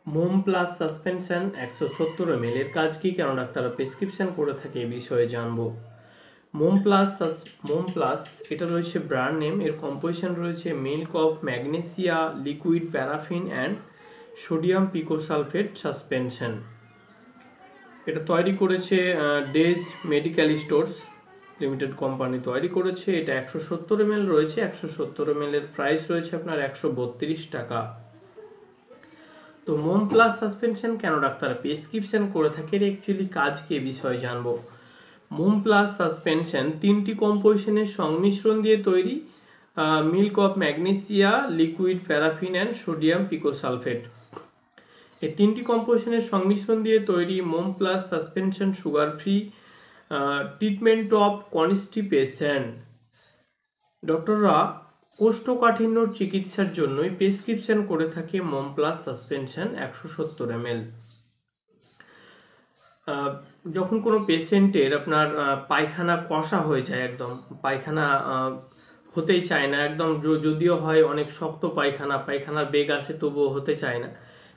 মোম plus suspension 170 ml এর কাজ কি, কেন ডাক্তাররা প্রেসক্রিপশন করে থাকে এই বিষয়ে জানবো। মোম প্লাস এটা রয়েছে ব্র্যান্ড নেম। এর কম্পোজিশন রয়েছে milk of magnesia, liquid paraffin and sodium picosulphate suspension. এটা তৈরি করেছে days medical stores limited company তৈরি করেছে। এটা 170 ml রয়েছে। 170 ml এর প্রাইস রয়েছে আপনার 132 টাকা। তো মোম প্লাস সাসপেনশন কেন ডাক্তাররা প্রেসক্রিপশন করে থাকে, এর অ্যাকচুয়ালি কাজ কি বিষয়ে জানবো। মোম প্লাস সাসপেনশন 3টি কম্পোজিশনের সংমিশ্রণ দিয়ে তৈরি। Milk of magnesia, liquid paraffin and sodium picosulfate. এই 3টি কম্পোজিশনের সংমিশ্রণ দিয়ে তৈরি মোম plus suspension sugar free treatment of constipation. ডক্টররা কোষ্ঠকাঠিন্যর চিকিৎসার জন্যই প্রেসক্রিপশন করে থাকে মোম প্লাস সাসপেনশন 170 ml। যখন কোনো পেশেন্টের আপনার পায়খানা কষা হয়ে যায়, একদম পায়খানা হতেই চায় না, একদম যদিও হয় অনেক শক্ত পায়খানার বেগ আসে তবুও হতে চায় না,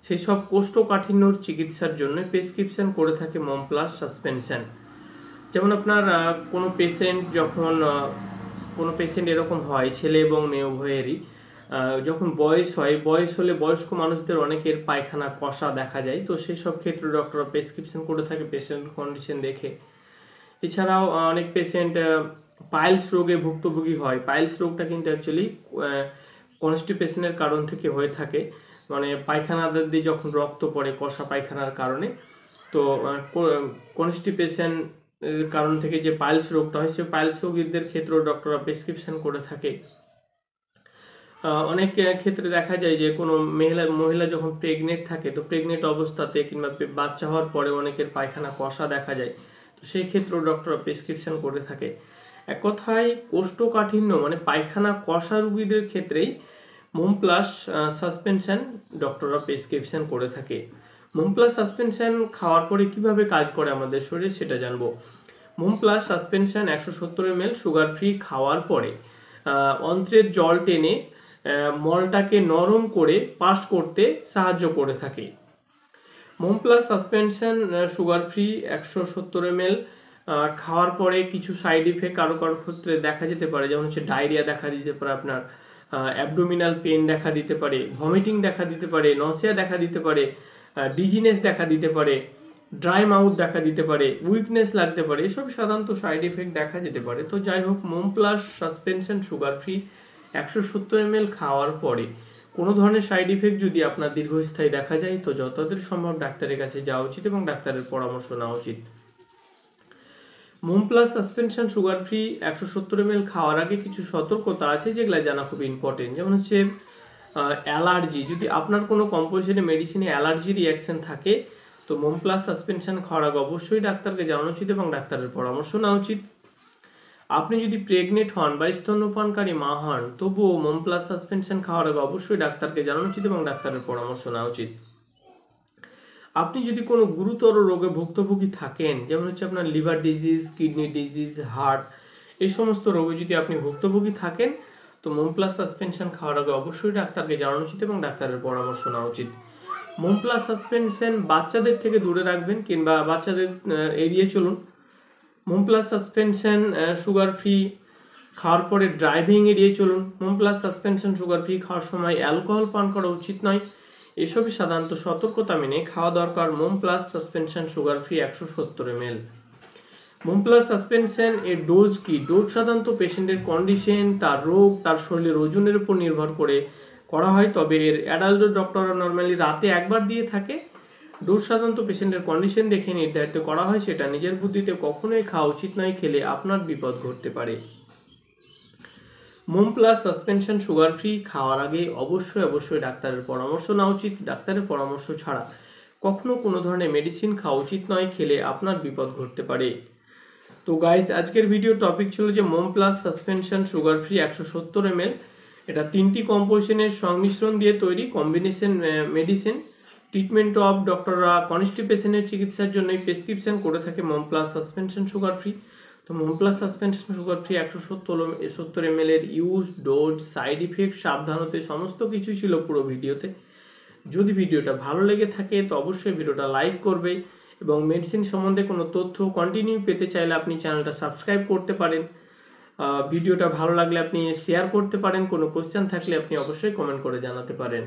সেই সব কোষ্ঠকাঠিন্যর চিকিৎসার জন্য প্রেসক্রিপশন করে থাকে মোম প্লাস সাসপেনশন। যেমন আপনার কোনো পেশেন্ট এরকম হয়, ছেলে এবং মেয়ে উভয়েরই, যখন বয়স হলে বয়স্ক মানুষদের অনেকের পায়খানা কষা দেখা যায়, তো সেই সব ক্ষেত্রে ডক্টররা প্রেসক্রিপশন করে থাকে পেশেন্ট কন্ডিশন দেখে। এছাড়াও অনেক পেশেন্ট পাইলস রোগে ভুক্তভোগী হয়। পাইলস রোগটা কিন্তু অ্যাকচুয়ালি কনস্টিপেশনের কারণ থেকে হয়ে থাকে, মানে পায়খানা দিয়ে যখন রক্ত পড়ে কষা পায়খানার কারণে, তো কনস্টিপেশন কারণ থেকে যে পাইলস রোগটা হয়, সেই পাইলস রোগীদের ক্ষেত্রেও ডক্টররা প্রেসক্রিপশন করে থাকে। অনেক ক্ষেত্রে দেখা যায় যে কোনো মহিলা যখন প্রেগনেন্ট থাকে, তো প্রেগনেন্ট অবস্থাতে কিংবা বাচ্চা হওয়ার পরে অনেকের পায়খানা কষা দেখা যায়, তো সেই ক্ষেত্রেও ডক্টররা প্রেসক্রিপশন করে থাকে। এক কথায় কোষ্ঠকাঠিন্য মানে পায়খানা কষা রোগীদের ক্ষেত্রেই মোম প্লাস সাসপেনশন ডক্টররা প্রেসক্রিপশন করে থাকে। মোম প্লাস সাসপেনশন খাওয়ার পরে কিভাবে কাজ করে আমাদের শরীরে সেটা জানবো। মোম plus suspension 170 ml sugar free খাওয়ার পরে অন্ত্রের জল টেনে মলটাকে নরম করে পাস করতে সাহায্য করে থাকে। মোম plus suspension sugar free 170 ml খাওয়ার পরে কিছু সাইড ইফেক্ট কারো ক্ষেত্রে দেখা যেতে পারে, যেমন হচ্ছে ডায়রিয়া দেখা দিতে পারে, আপনার অ্যাবডোমিনাল পেন দেখা দিতে পারে, ভমিটিং দেখা দিতে পারে, নসিয়া দেখা দিতে পারে, ডিজিনেস দেখা দিতে পারে, ড্রাই মাউথ দেখা দিতে পারে, উইকনেস লাগতে পারে, এসব সাধারণত সাইড ইফেক্ট দেখা যেতে পারে। তো যাই হোক, মোম plus suspension sugar free 170 ml খাওয়ার পরে কোনো ধরনের সাইড ইফেক্ট যদি আপনার দীর্ঘস্থায়ী দেখা যায়, তো যত তাড়াতাড়ি সম্ভব ডাক্তারের কাছে যাওয়া উচিত এবং ডাক্তারের পরামর্শ নেওয়া উচিত। মোম plus suspension sugar free 170 ml খাওয়ার আগে কিছু সতর্কতা আছে যেগুলো জানা খুব ইম্পর্টেন্ট। যেমন হচ্ছে অ্যালার্জি, যদি আপনার কোনো কম্পোজিশনে মেডিসিনে অ্যালার্জি রিয়াকশন থাকে, তো মোম প্লাস সাসপেনশন খাওয়ার আগে অবশ্যই ডাক্তারকে জানানো উচিত এবং ডাক্তারের পরামর্শ নেওয়া উচিত। আপনি যদি প্রেগনেন্ট হন বা স্তন্যপানকারী মা হন, তবুও মোম প্লাস সাসপেনশন খাওয়ার আগে অবশ্যই ডাক্তারকে জানানো উচিত এবং ডাক্তারের পরামর্শ নেওয়া উচিত। আপনি যদি কোনো গুরুতর রোগে ভুক্তভোগী থাকেন, যেমন হচ্ছে আপনার liver disease, kidney disease, heart, এই সমস্ত রোগে যদি আপনি ভুক্তভোগী থাকেন, তো মোম প্লাস সাসপেনশন খাওয়ার আগে অবশ্যই ডাক্তারকে জানানো উচিত এবং ডাক্তারের পরামর্শ নেওয়া উচিত। মোম প্লাস সাসপেনশন বাচ্চাদের থেকে দূরে রাখবেন কিংবা বাচ্চাদের এড়িয়ে চলুন। মোম প্লাস সাসপেনশন সুগার ফ্রি খাওয়ার পরে ড্রাইভিং এড়িয়ে চলুন। মোম প্লাস সাসপেনশন সুগার ফ্রি খাওয়ার সময় অ্যালকোহল পান করা উচিত নয়। এসবই সাধারণত সতর্কতা মেনে খাওয়া দরকার মোম plus suspension sugar free 170 ml। মোম প্লাস সাসপেনশন এর ডোজ কি? ডোজ সাধারণত পেশেন্টের কন্ডিশন, তার রোগ, তার শরীরের ওজনের উপর নির্ভর করে করা হয়, তবে এর অ্যাডাল্ট ডক্টররা নর্মালি রাতে একবার দিয়ে থাকে। ডোজ সাধারণত পেশেন্টের কন্ডিশন দেখে নির্ধারিত করা হয়, সেটা নিজের বুদ্ধিতে কখনোই খাওয়া উচিত নয়, খেলে আপনার বিপদ ঘটতে পারে। মোম প্লাস সাসপেনশন সুগার ফ্রি খাওয়ার আগে অবশ্যই ডাক্তারের পরামর্শ নেওয়া উচিত। ডাক্তারের পরামর্শ ছাড়া কখনো কোনো ধরনের মেডিসিন খাওয়া উচিত নয়, খেলে আপনার বিপদ ঘটতে পারে। তো গাইস, আজকের ভিডিও টপিক ছিল যে মোম plus suspension sugar free 170 ml। এটা 3টি কম্পোজিশনের সংমিশ্রণ দিয়ে তৈরি কম্বিনেশন মেডিসিন। ট্রিটমেন্ট অফ ডক্টররা কনস্টিপেশনের চিকিৎসার জন্য প্রেসক্রিপশন করে থাকে মোম প্লাস সাসপেনশন সুগার ফ্রি। তো মোম plus suspension sugar free 170 ml এর ইউজ, ডোজ, সাইড ইফেক্ট, সাবধানতা সমস্ত কিছু ছিল পুরো ভিডিওতে। যদি ভিডিওটা ভালো লেগে থাকে তো অবশ্যই ভিডিওটা লাইক করবে এবং মেডিসিন সম্বন্ধে কোনো তথ্য কন্টিনিউ পেতে চাইলে আপনি চ্যানেলটা সাবস্ক্রাইব করতে পারেন। ভিডিওটা ভালো লাগলে আপনি শেয়ার করতে পারেন। কোনো কোশ্চেন থাকলে আপনি অবশ্যই কমেন্ট করে জানাতে পারেন।